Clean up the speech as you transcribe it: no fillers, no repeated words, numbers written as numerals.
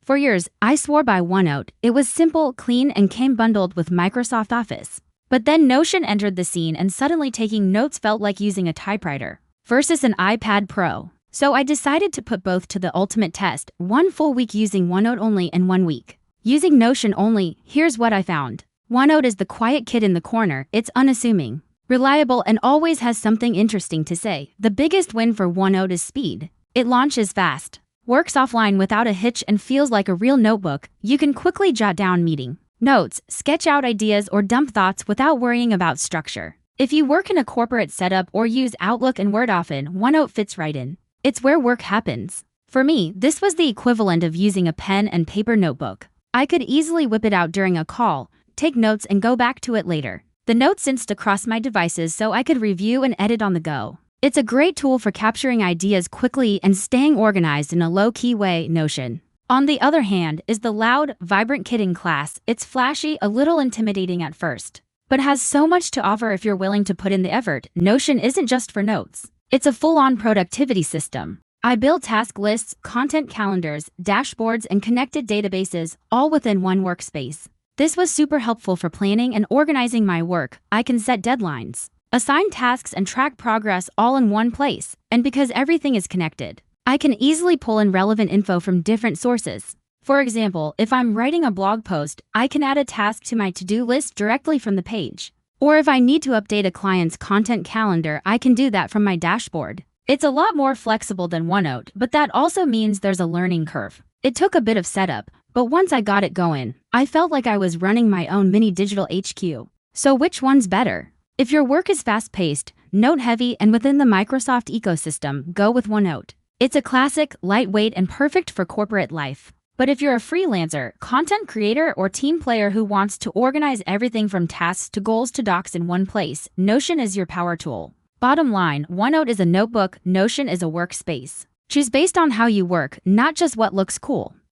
For years, I swore by OneNote. It was simple, clean, and came bundled with Microsoft Office. But then Notion entered the scene and suddenly taking notes felt like using a typewriter versus an iPad Pro. So I decided to put both to the ultimate test, 1 full week using OneNote only and 1 week using Notion only. Here's what I found. OneNote is the quiet kid in the corner. It's unassuming, reliable, and always has something interesting to say. The biggest win for OneNote is speed. It launches fast, works offline without a hitch, and feels like a real notebook. You can quickly jot down meeting notes, sketch out ideas, or dump thoughts without worrying about structure. If you work in a corporate setup or use Outlook and Word often, OneNote fits right in. It's where work happens. For me, this was the equivalent of using a pen and paper notebook. I could easily whip it out during a call, take notes, and go back to it later. The notes synced across my devices so I could review and edit on the go. It's a great tool for capturing ideas quickly and staying organized in a low-key way. Notion, on the other hand, is the loud, vibrant kid in class. It's flashy, a little intimidating at first, but has so much to offer if you're willing to put in the effort. Notion isn't just for notes. It's a full-on productivity system. I build task lists, content calendars, dashboards, and connected databases, all within one workspace. This was super helpful for planning and organizing my work. I can set deadlines, assign tasks, and track progress all in one place. And because everything is connected, I can easily pull in relevant info from different sources. For example, if I'm writing a blog post, I can add a task to my to-do list directly from the page. Or if I need to update a client's content calendar, I can do that from my dashboard. It's a lot more flexible than OneNote, but that also means there's a learning curve. It took a bit of setup, but once I got it going, I felt like I was running my own mini digital HQ. So which one's better? If your work is fast-paced, note-heavy, and within the Microsoft ecosystem, go with OneNote. It's a classic, lightweight, and perfect for corporate life. But if you're a freelancer, content creator, or team player who wants to organize everything from tasks to goals to docs in one place, Notion is your power tool. Bottom line, OneNote is a notebook, Notion is a workspace. Choose based on how you work, not just what looks cool.